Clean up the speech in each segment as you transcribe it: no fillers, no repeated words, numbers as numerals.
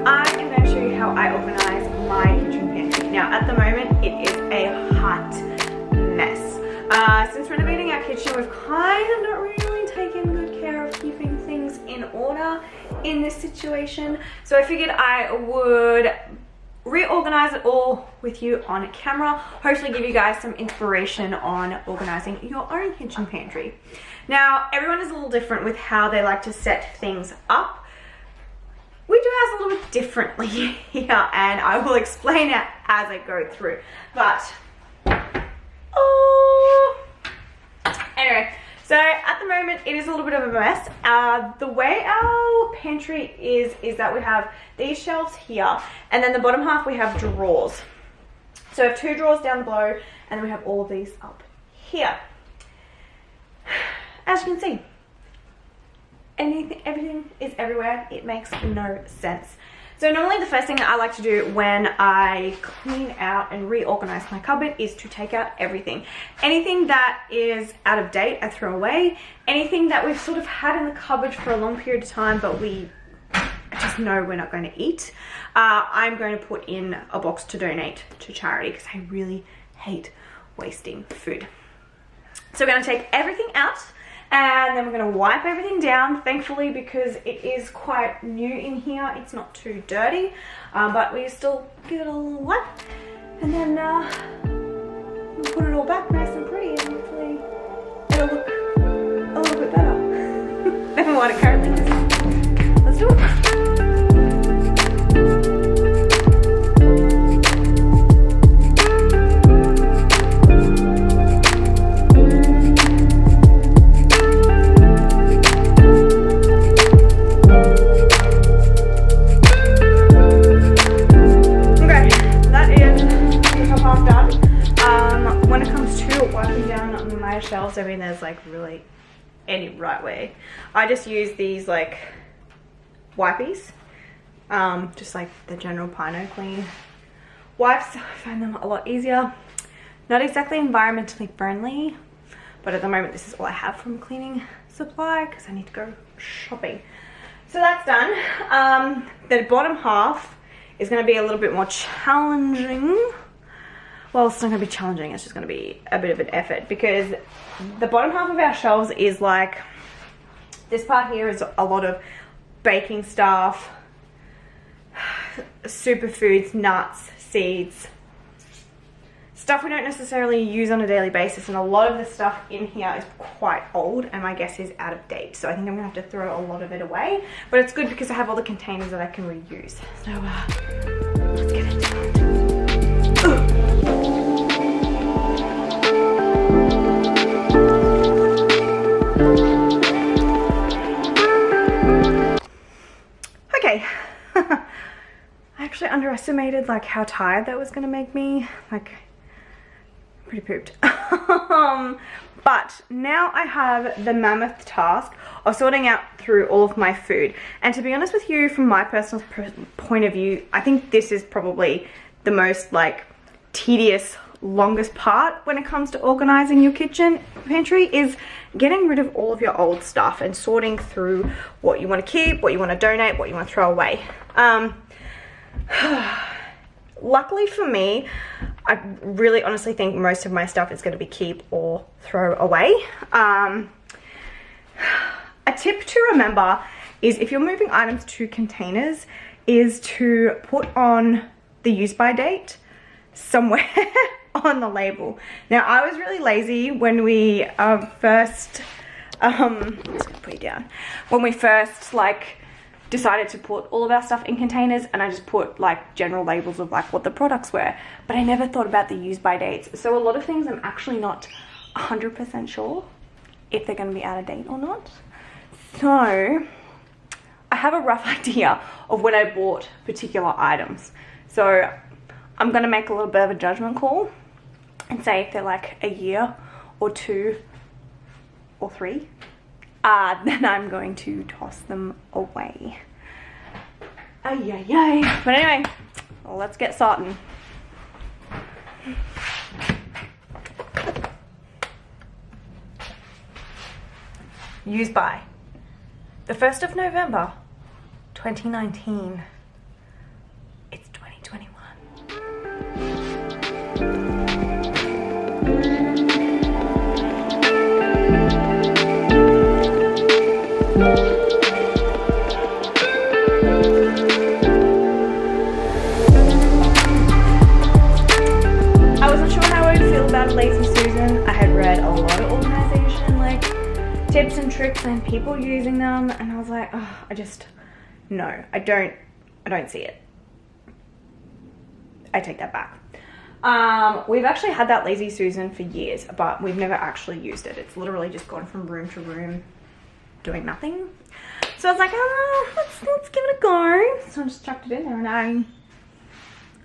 I am going to show you how I organize my kitchen pantry. Now at the moment it is a hot mess. Since renovating our kitchen, we've kind of not really taken good care of keeping things in order in this situation. So I figured I would reorganize it all with you on camera, hopefully give you guys some inspiration on organizing your own kitchen pantry. Now everyone is a little different with how they like to set things up. We do ours a little bit differently here, and I will explain it as I go through. But anyway, so at the moment it is a little bit of a mess. The way our pantry is that we have these shelves here, and then the bottom half we have drawers. So we have 2 drawers down below, and then we have all of these up here. As you can see, everything is everywhere. It makes no sense. So normally the first thing that I like to do when I clean out and reorganize my cupboard is to take out everything. Anything that is out of date, I throw away. Anything that we've sort of had in the cupboard for a long period of time, but we just know we're not going to eat, I'm going to put in a box to donate to charity, because I really hate wasting food. So we're going to take everything out, and then we're going to wipe everything down, thankfully, because it is quite new in here. It's not too dirty, but we still give it a little wipe, and then we'll put it all back nice and pretty, and hopefully it'll look a little bit better than what it currently is. Let's do it. Shelves, I mean, there's like really any right way. I just use these like wipies, just like the general Pino Clean wipes. I find them a lot easier. Not exactly environmentally friendly, but at the moment this is all I have from cleaning supply because I need to go shopping. So that's done. The bottom half is going to be a little bit more challenging. Well, it's not going to be challenging, it's just going to be a bit of an effort, because the bottom half of our shelves is like, this part here is a lot of baking stuff, superfoods, nuts, seeds, stuff we don't necessarily use on a daily basis, and a lot of the stuff in here is quite old, and my guess is out of date, so I think I'm going to have to throw a lot of it away, but it's good because I have all the containers that I can reuse. So let's get into it. Okay, I actually underestimated like how tired that was gonna make me, like pretty pooped. But now I have the mammoth task of sorting out through all of my food, and to be honest with you, from my personal point of view, I think this is probably the most like tedious, longest part when it comes to organizing your kitchen pantry, is getting rid of all of your old stuff and sorting through what you want to keep, what you want to donate, what you want to throw away. Luckily for me, I really honestly think most of my stuff is going to be keep or throw away. A tip to remember is, if you're moving items to containers, is to put on the use by date somewhere on the label. Now I was really lazy when we first I'm just gonna put you down, when we first like decided to put all of our stuff in containers, and I just put like general labels of like what the products were, but I never thought about the use by dates. So a lot of things I'm actually not 100% sure if they're going to be out of date or not. So I have a rough idea of when I bought particular items, so I'm going to make a little bit of a judgment call and say if they're like a year or 2 or 3, then I'm going to toss them away. Ay, ay, ay. But anyway, well, let's get started. Used by the 1st of November 2019. tips and tricks and people using them, and I was like, oh, no, I don't see it. I take that back. We've actually had that Lazy Susan for years, but we've never actually used it. It's literally just gone from room to room doing nothing. So I was like, oh, let's give it a go. So I just chucked it in there, and I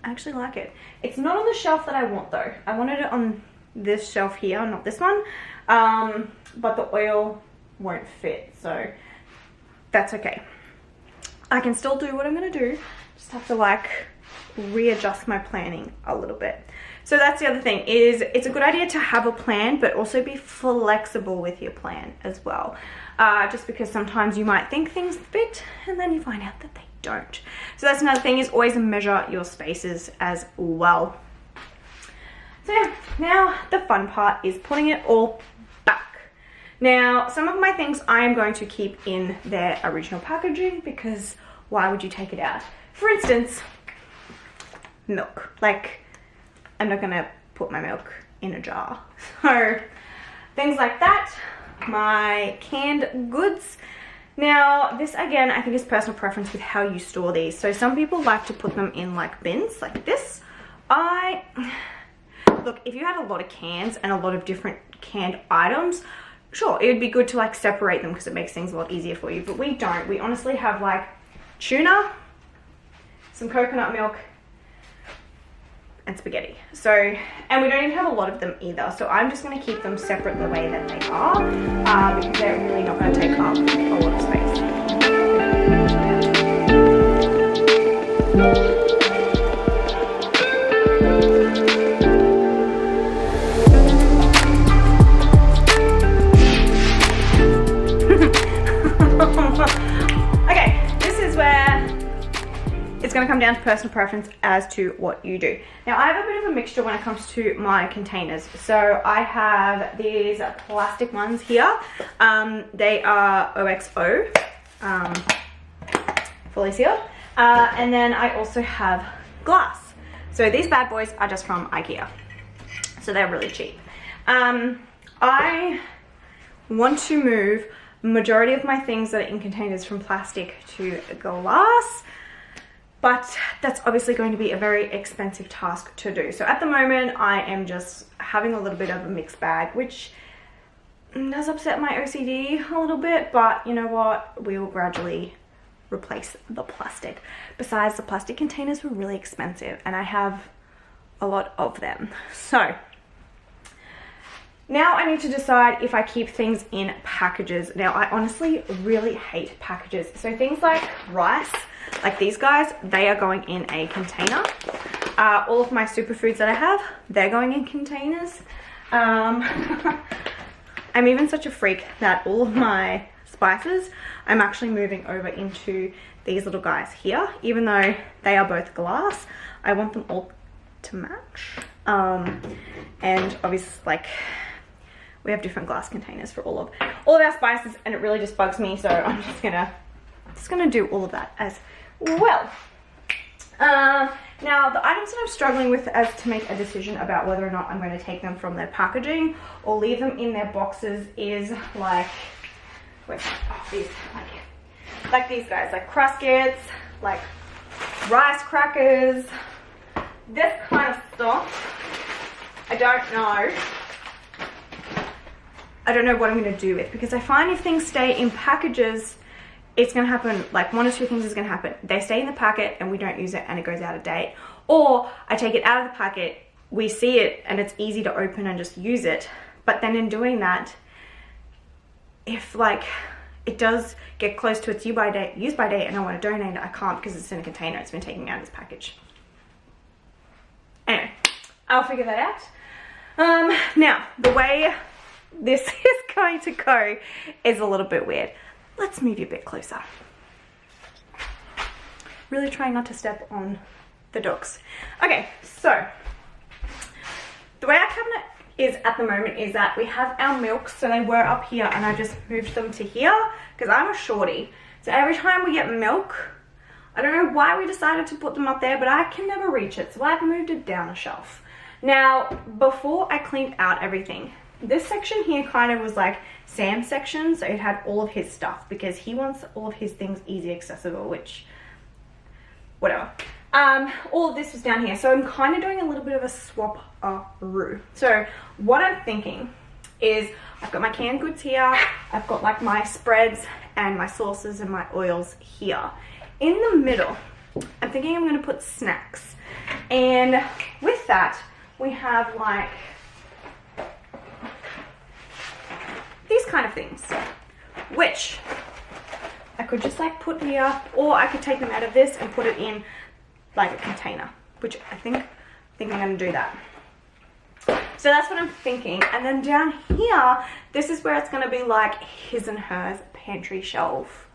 actually like it. It's not on the shelf that I want though. I wanted it on this shelf here, not this one. But the oil won't fit, so that's okay. I can still do what I'm gonna do. Just have to like readjust my planning a little bit. So that's the other thing, is it's a good idea to have a plan, but also be flexible with your plan as well. Just because sometimes you might think things fit and then you find out that they don't. So that's another thing, is always measure your spaces as well. So yeah, now the fun part is putting it all back. Now, some of my things I am going to keep in their original packaging, because why would you take it out? For instance, milk. Like, I'm not gonna put my milk in a jar. So things like that. My canned goods. Now this again, I think is personal preference with how you store these. So some people like to put them in like bins like this. Look, if you had a lot of cans and a lot of different canned items, sure, it would be good to like separate them because it makes things a lot easier for you, but we don't. We honestly have like tuna, some coconut milk, and spaghetti. So, and we don't even have a lot of them either. So I'm just gonna keep them separate the way that they are, because they're really not gonna take up a lot of space. Okay, this is where it's going to come down to personal preference as to what you do. Now I have a bit of a mixture when it comes to my containers. So I have these plastic ones here. They are OXO, fully sealed. And then I also have glass. So these bad boys are just from IKEA. So they're really cheap. I want to move majority of my things that are in containers from plastic to glass, but that's obviously going to be a very expensive task to do. So at the moment I am just having a little bit of a mixed bag, which does upset my OCD a little bit, but you know what, we will gradually replace the plastic. Besides, the plastic containers were really expensive and I have a lot of them. So now I need to decide if I keep things in packages. Now I honestly really hate packages. So things like rice, like these guys, they are going in a container. All of my superfoods that I have, they're going in containers. I'm even such a freak that all of my spices, I'm actually moving over into these little guys here. Even though they are both glass, I want them all to match. And obviously, like, we have different glass containers for all of our spices, and it really just bugs me, so I'm just gonna do all of that as well. Now the items that I'm struggling with as to make a decision about whether or not I'm going to take them from their packaging or leave them in their boxes is like, like these guys, like Cruskets, like rice crackers, this kind of stuff. I don't know what I'm going to do with, because I find if things stay in packages, it's going to happen, like one or two things is going to happen. They stay in the packet and we don't use it and it goes out of date. Or I take it out of the packet, we see it and it's easy to open and just use it. But then in doing that, if like it does get close to its use by date and I want to donate it, I can't because it's in a container. It's been taken out of this package. Anyway, I'll figure that out. Now, the way this is going to go is a little bit weird. Let's move you a bit closer. Really trying not to step on the dogs. Okay, so the way our cabinet is at the moment is that we have our milk, so they were up here and I just moved them to here because I'm a shorty. So every time we get milk, I don't know why we decided to put them up there, but I can never reach it, so I've moved it down a shelf. Now, before I cleaned out everything, this section here kind of was like Sam's section, so it had all of his stuff because he wants all of his things easy accessible, which whatever. All of this was down here, so I'm kind of doing a little bit of a swap-a-roo. So what I'm thinking is I've got my canned goods here, I've got like my spreads and my sauces and my oils here. In the middle, I'm thinking I'm going to put snacks, and with that we have like these kind of things, which I could just like put here, or I could take them out of this and put it in like a container, which I think I'm going to do that. So that's what I'm thinking. And then down here, this is where it's going to be like his and hers pantry shelf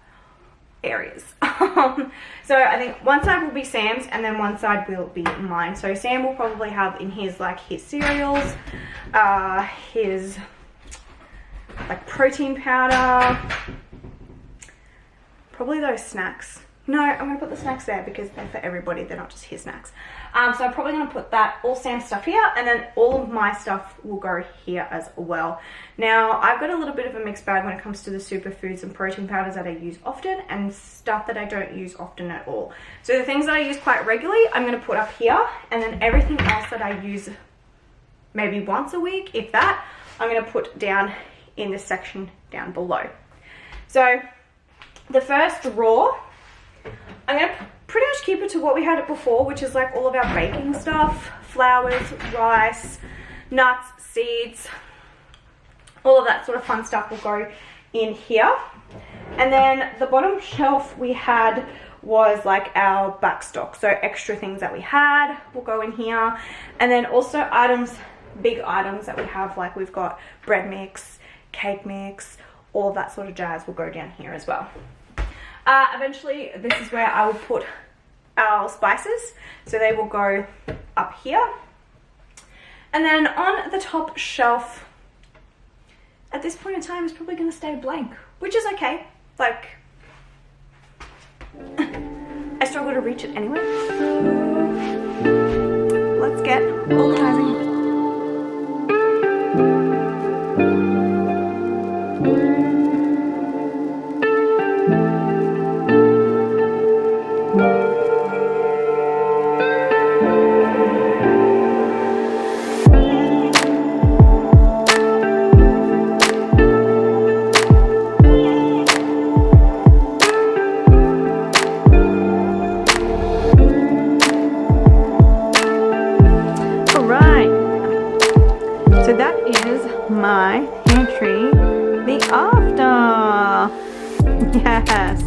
areas. So I think one side will be Sam's and then one side will be mine. So Sam will probably have in his like his cereals, his like protein powder, probably those snacks. No, I'm going to put the snacks there because they're for everybody, they're not just his snacks. So I'm probably going to put that, all Sam's stuff here, and then all of my stuff will go here as well. Now, I've got a little bit of a mixed bag when it comes to the superfoods and protein powders that I use often and stuff that I don't use often at all. So the things that I use quite regularly, I'm going to put up here, and then everything else that I use maybe once a week, if that, I'm going to put down in this section down below. So the first drawer, I'm going to pretty much keep it to what we had it before, which is like all of our baking stuff, flours, rice, nuts, seeds, all of that sort of fun stuff will go in here. And then the bottom shelf we had was like our back stock, so extra things that we had will go in here. And then also items, big items that we have, like we've got bread mix, cake mix, all of that sort of jazz will go down here as well. Eventually, this is where I will put our spices, so they will go up here. And then on the top shelf, at this point in time, it's probably going to stay blank, which is okay. Like, I struggle to reach it anyway. Let's get organizing. So that is my pantry, the after. Yes.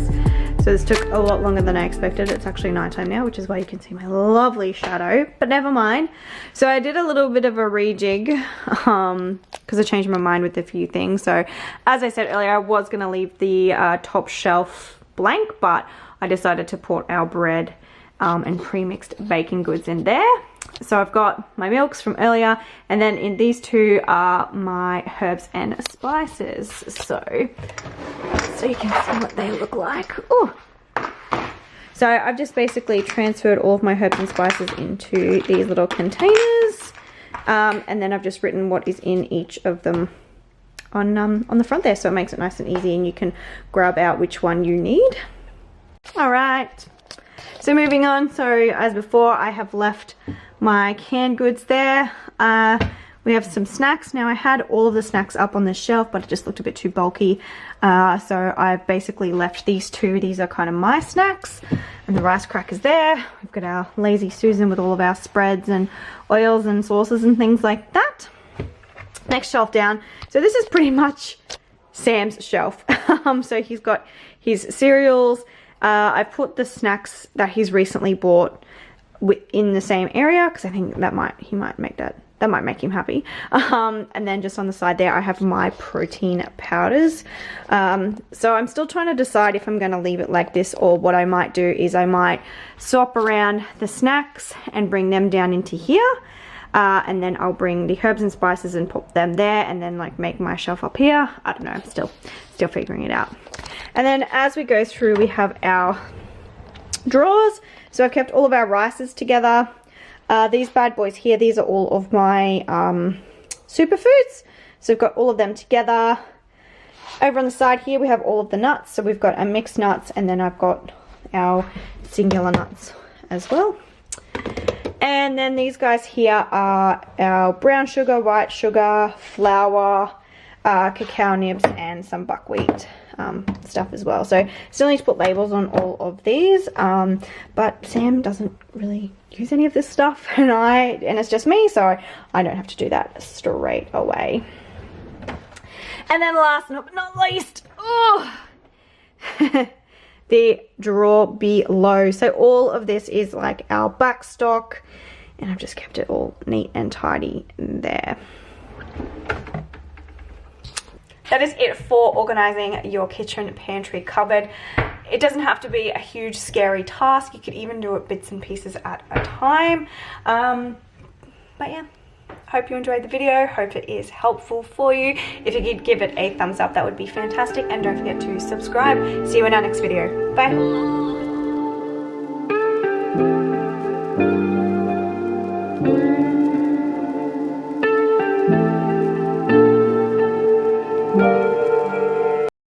So this took a lot longer than I expected. It's actually nighttime now, which is why you can see my lovely shadow, but never mind. So I did a little bit of a rejig because I changed my mind with a few things. So as I said earlier, I was going to leave the top shelf blank, but I decided to put our bread and pre-mixed baking goods in there. So I've got my milks from earlier, and then in these two are my herbs and spices. So you can see what they look like. Ooh. So I've just basically transferred all of my herbs and spices into these little containers, and then I've just written what is in each of them on the front there, so it makes it nice and easy, and you can grab out which one you need. All right. So moving on, so as before, I have left my canned goods there. We have some snacks. Now I had all of the snacks up on the shelf, but it just looked a bit too bulky. So I've basically left these two. These are kind of my snacks. And the rice crackers there. We've got our Lazy Susan with all of our spreads and oils and sauces and things like that. Next shelf down. So this is pretty much Sam's shelf. So he's got his cereals. I put the snacks that he's recently bought in the same area because I think that might make him happy. And then just on the side there I have my protein powders. So I'm still trying to decide if I'm going to leave it like this, or what I might do is I might swap around the snacks and bring them down into here. And then I'll bring the herbs and spices and put them there, and then like make my shelf up here. I don't know, I'm still figuring it out. And then as we go through, we have our drawers. So I've kept all of our rices together. These bad boys here, these are all of my superfoods. So we've got all of them together. Over on the side here we have all of the nuts. So we've got our mixed nuts, and then I've got our singular nuts as well. And then these guys here are our brown sugar, white sugar, flour, cacao nibs, and some buckwheat stuff as well. So still need to put labels on all of these, but Sam doesn't really use any of this stuff, and it's just me, so I don't have to do that straight away. And then last but not least, the drawer below. So all of this is like our back stock, and I've just kept it all neat and tidy there. That is it for organizing your kitchen pantry cupboard. It doesn't have to be a huge scary task. You could even do it bits and pieces at a time. But yeah, hope you enjoyed the video. Hope it is helpful for you. If you could give it a thumbs up, that would be fantastic. And don't forget to subscribe. See you in our next video. Bye.